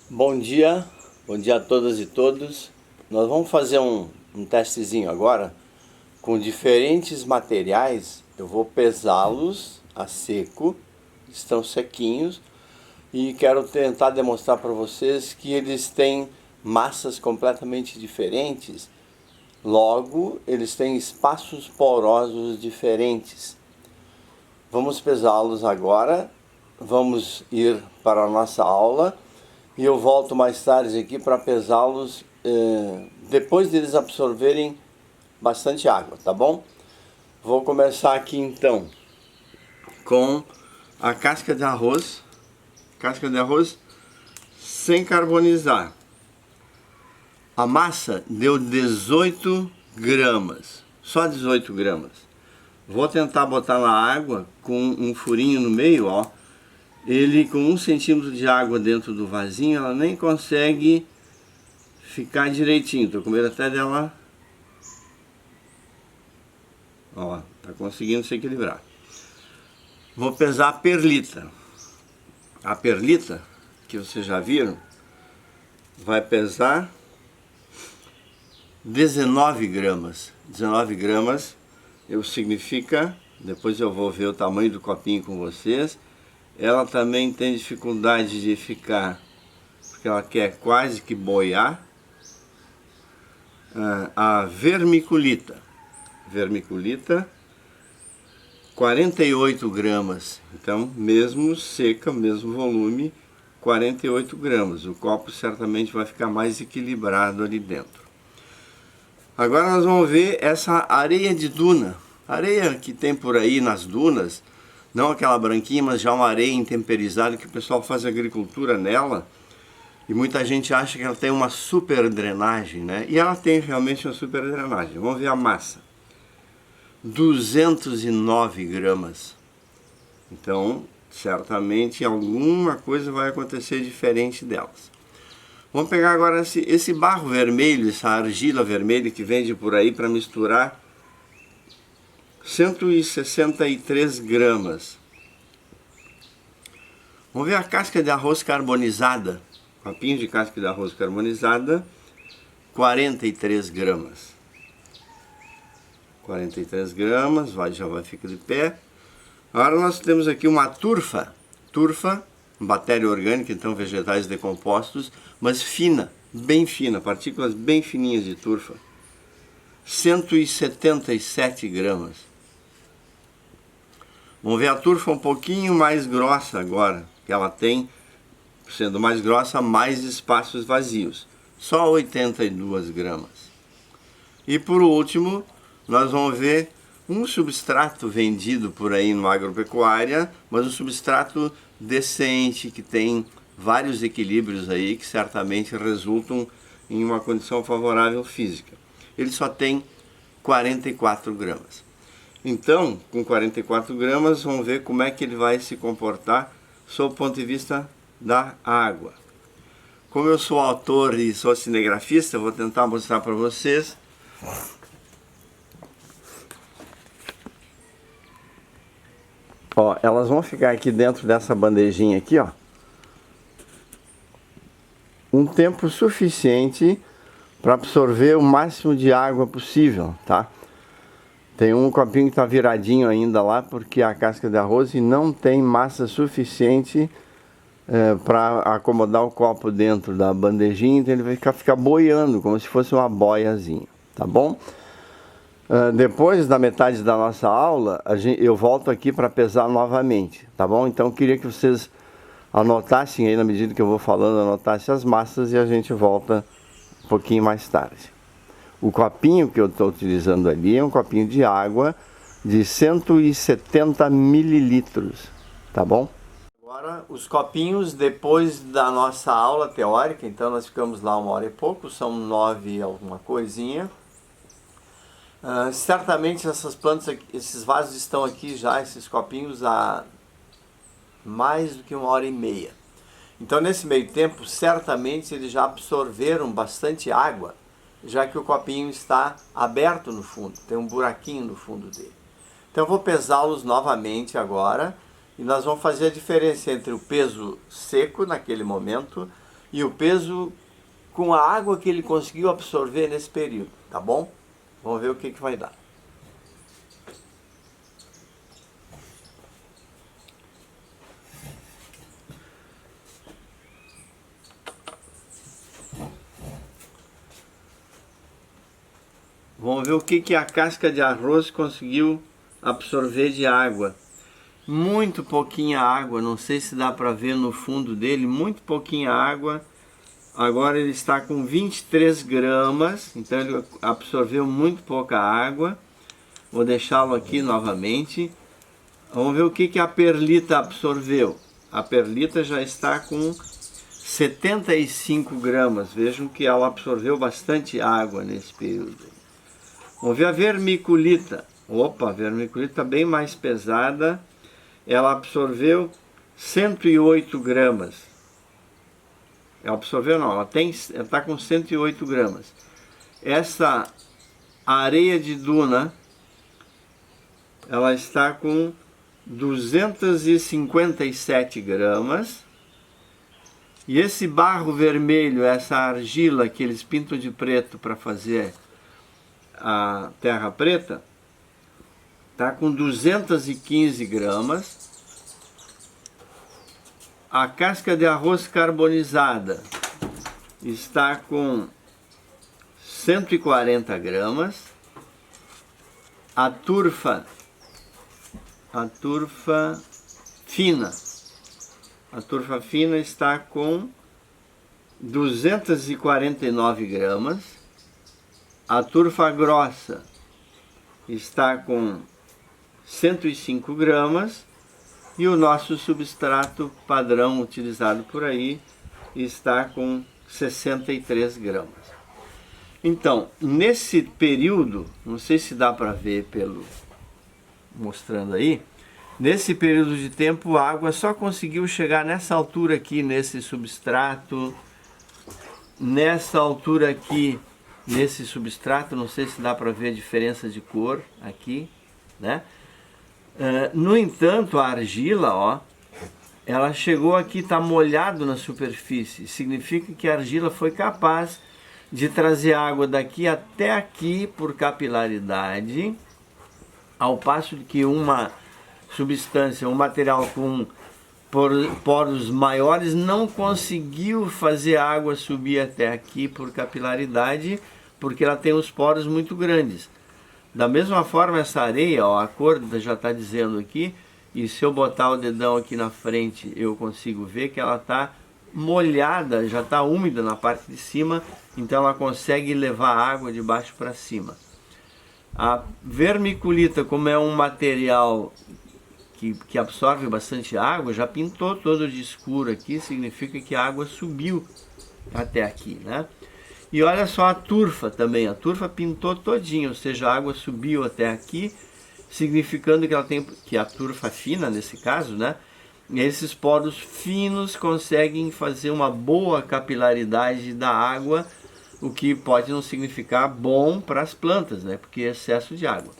Bom dia a todas e todos. Nós vamos fazer um testezinho agora com diferentes materiais. Eu vou pesá-los a seco, estão sequinhos, e quero tentar demonstrar para vocês que eles têm massas completamente diferentes, logo eles têm espaços porosos diferentes. Vamos pesá-los agora, vamos ir para a nossa aula e eu volto mais tarde aqui para pesá-los depois deles absorverem bastante água, tá bom? Vou começar aqui então com a casca de arroz sem carbonizar. A massa deu 18 gramas, só 18 gramas. Vou tentar botar na água com um furinho no meio, ó. Ele com 1 centímetro de água dentro do vasinho, ela nem consegue ficar direitinho. Tô com medo até dela. Ó, tá conseguindo se equilibrar. Vou pesar a perlita. A perlita, que vocês já viram, vai pesar 19 gramas. 19 gramas significa, depois eu vou ver o tamanho do copinho com vocês. Ela também tem dificuldade de ficar, porque ela quer quase que boiar. A vermiculita. Vermiculita, 48 gramas. Então, mesmo seca, mesmo volume, 48 gramas. O copo certamente vai ficar mais equilibrado ali dentro. Agora nós vamos ver essa areia de duna. Areia que tem por aí nas dunas, não aquela branquinha, mas já uma areia intemperizada que o pessoal faz agricultura nela. E muita gente acha que ela tem uma super drenagem, né? E ela tem realmente uma super drenagem. Vamos ver a massa. 209 gramas. Então, certamente alguma coisa vai acontecer diferente delas. Vamos pegar agora esse barro vermelho, essa argila vermelha que vende por aí para misturar. 163 gramas. Vamos ver a casca de arroz carbonizada. Copinho de casca de arroz carbonizada, 43 gramas. 43 gramas, já vai ficar de pé. Agora nós temos aqui uma turfa. Turfa, bactéria orgânica, então vegetais decompostos, mas fina, bem fina, partículas bem fininhas de turfa. 177 gramas. Vamos ver a turfa um pouquinho mais grossa agora, que ela tem, sendo mais grossa, mais espaços vazios. Só 82 gramas. E por último, nós vamos ver um substrato vendido por aí no agropecuária, mas um substrato decente, que tem vários equilíbrios aí, que certamente resultam em uma condição favorável física. Ele só tem 44 gramas. Então, com 44 gramas, vamos ver como é que ele vai se comportar sob o ponto de vista da água. Como eu sou autor e sou cinegrafista, eu vou tentar mostrar para vocês. Ó, elas vão ficar aqui dentro dessa bandejinha aqui, ó, um tempo suficiente para absorver o máximo de água possível, tá? Tem um copinho que está viradinho ainda lá, porque a casca de arroz e não tem massa suficiente para acomodar o copo dentro da bandejinha, então ele vai ficar boiando, como se fosse uma boiazinha, tá bom? Depois da metade da nossa aula, eu volto aqui para pesar novamente, tá bom? Então eu queria que vocês anotassem aí, na medida que eu vou falando, anotassem as massas e a gente volta um pouquinho mais tarde. O copinho que eu estou utilizando ali é um copinho de água de 170 mililitros, tá bom? Agora os copinhos depois da nossa aula teórica, então nós ficamos lá 1h e pouco, são 9 alguma coisinha. Certamente essas plantas, esses vasos estão aqui já, esses copinhos, há mais do que 1h30. Então nesse meio tempo, certamente eles já absorveram bastante água já que o copinho está aberto no fundo, tem um buraquinho no fundo dele. Então eu vou pesá-los novamente agora e nós vamos fazer a diferença entre o peso seco naquele momento e o peso com a água que ele conseguiu absorver nesse período, tá bom? Vamos ver o que vai dar. Vamos ver o que a casca de arroz conseguiu absorver de água. Muito pouquinha água, não sei se dá para ver no fundo dele, muito pouquinha água. Agora ele está com 23 gramas, então ele absorveu muito pouca água. Vou deixá-lo aqui novamente. Vamos ver o que a perlita absorveu. A perlita já está com 75 gramas. Vejam que ela absorveu bastante água nesse período. Vamos ver a vermiculita. Opa, a vermiculita bem mais pesada. Ela absorveu 108 gramas. Ela absorveu não, ela está com 108 gramas. Essa areia de duna, ela está com 257 gramas. E esse barro vermelho, essa argila que eles pintam de preto para fazer a terra preta, está com 215 gramas. A casca de arroz carbonizada está com 140 gramas. A turfa fina está com 249 gramas. A turfa grossa está com 105 gramas e o nosso substrato padrão utilizado por aí está com 63 gramas. Então, nesse período, não sei se dá para ver mostrando aí, nesse período de tempo a água só conseguiu chegar nessa altura aqui, nesse substrato, nessa altura aqui, nesse substrato, não sei se dá para ver a diferença de cor aqui, né? No entanto, a argila, ó, ela chegou aqui, está molhado na superfície, significa que a argila foi capaz de trazer água daqui até aqui por capilaridade, ao passo que uma substância, um material com poros maiores não conseguiu fazer a água subir até aqui por capilaridade, porque ela tem os poros muito grandes. Da mesma forma, essa areia, ó, a cor já está dizendo aqui, e se eu botar o dedão aqui na frente, eu consigo ver que ela está molhada, já está úmida na parte de cima, então ela consegue levar a água de baixo para cima. A vermiculita, como é um material que absorve bastante água, já pintou todo de escuro aqui, significa que a água subiu até aqui, né? E olha só a turfa também, a turfa pintou todinha, ou seja, a água subiu até aqui, significando que ela tem, que a turfa fina nesse caso, né? Esses poros finos conseguem fazer uma boa capilaridade da água, o que pode não significar bom para as plantas, né? Porque é excesso de água.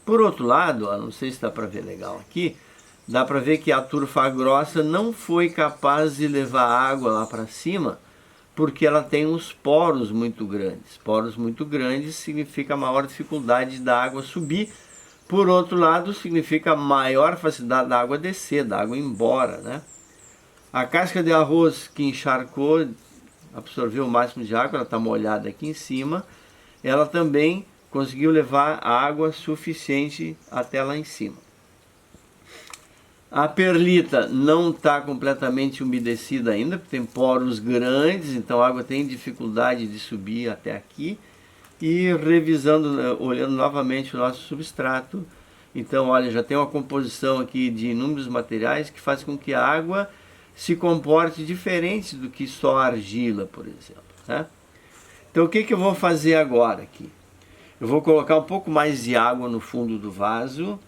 Por outro lado, ó, não sei se dá para ver legal aqui, dá para ver que a turfa grossa não foi capaz de levar água lá para cima, porque ela tem uns poros muito grandes. Poros muito grandes significa maior dificuldade da água subir. Por outro lado, significa maior facilidade da água descer, da água ir embora, né? A casca de arroz que encharcou, absorveu o máximo de água, ela está molhada aqui em cima. Ela também conseguiu levar água suficiente até lá em cima. A perlita não está completamente umedecida ainda, porque tem poros grandes, então a água tem dificuldade de subir até aqui. E revisando, olhando novamente o nosso substrato, então olha, já tem uma composição aqui de inúmeros materiais que faz com que a água se comporte diferente do que só a argila, por exemplo, né? Então o que eu vou fazer agora aqui? Eu vou colocar um pouco mais de água no fundo do vaso,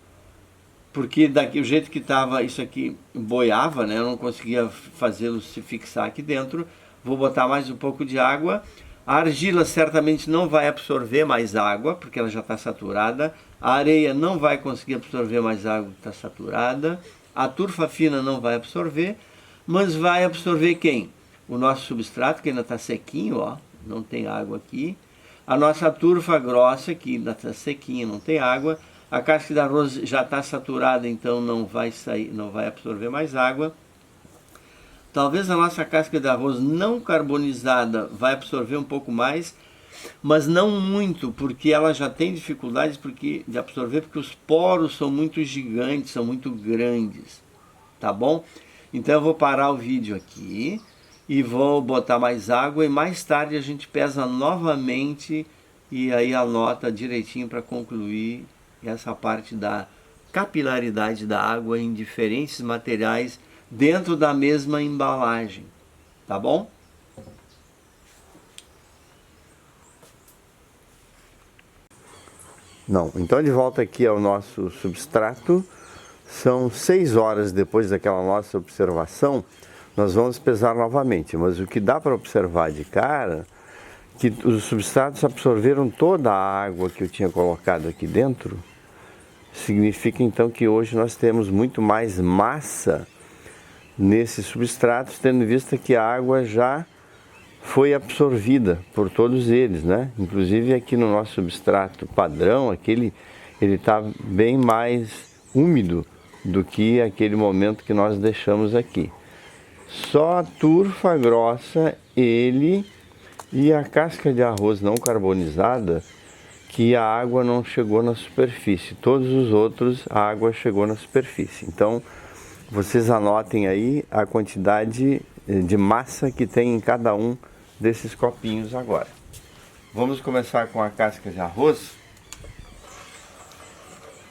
porque daqui, o jeito que estava isso aqui boiava, né? Eu não conseguia fazê-lo se fixar aqui dentro. Vou botar mais um pouco de água. A argila certamente não vai absorver mais água, porque ela já está saturada. A areia não vai conseguir absorver mais água, que está saturada. A turfa fina não vai absorver, mas vai absorver quem? O nosso substrato, que ainda está sequinho, ó, não tem água aqui. A nossa turfa grossa, que ainda está sequinha, não tem água. A casca de arroz já está saturada, então não vai sair, não vai absorver mais água. Talvez a nossa casca de arroz não carbonizada vai absorver um pouco mais, mas não muito, porque ela já tem dificuldades de absorver, porque os poros são muito gigantes, são muito grandes, tá bom? Então eu vou parar o vídeo aqui e vou botar mais água e mais tarde a gente pesa novamente e aí anota direitinho para concluir essa parte da capilaridade da água em diferentes materiais dentro da mesma embalagem, tá bom? Não, então de volta aqui ao nosso substrato, são 6 horas depois daquela nossa observação, nós vamos pesar novamente, mas o que dá para observar de cara, que os substratos absorveram toda a água que eu tinha colocado aqui dentro, significa então que hoje nós temos muito mais massa nesses substratos, tendo em vista que a água já foi absorvida por todos eles, né? Inclusive aqui no nosso substrato padrão, ele está bem mais úmido do que aquele momento que nós deixamos aqui. Só a turfa grossa, ele e a casca de arroz não carbonizada, que a água não chegou na superfície. Todos os outros, a água chegou na superfície. Então, vocês anotem aí a quantidade de massa que tem em cada um desses copinhos agora. Vamos começar com a casca de arroz,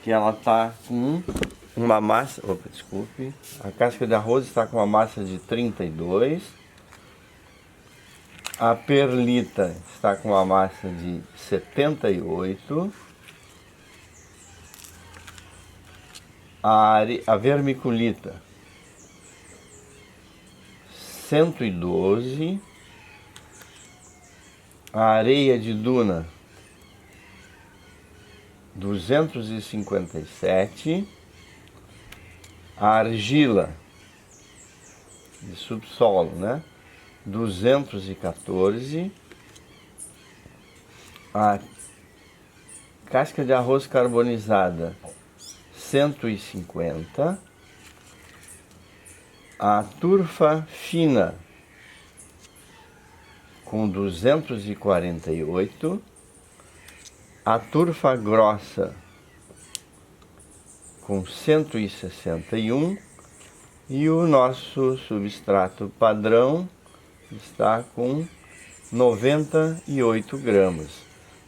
que ela está com uma massa... Opa, desculpe. A casca de arroz está com uma massa de 32. A perlita está com uma massa de 78. A vermiculita 112. A areia de duna 257. A argila de subsolo, né? 214. A casca de arroz carbonizada 150. A turfa fina com 248. A turfa grossa com 161. E o nosso substrato padrão está com 98 gramas.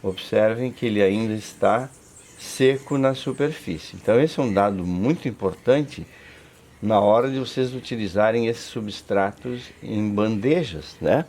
Observem que ele ainda está seco na superfície. Então esse é um dado muito importante na hora de vocês utilizarem esses substratos em bandejas, né?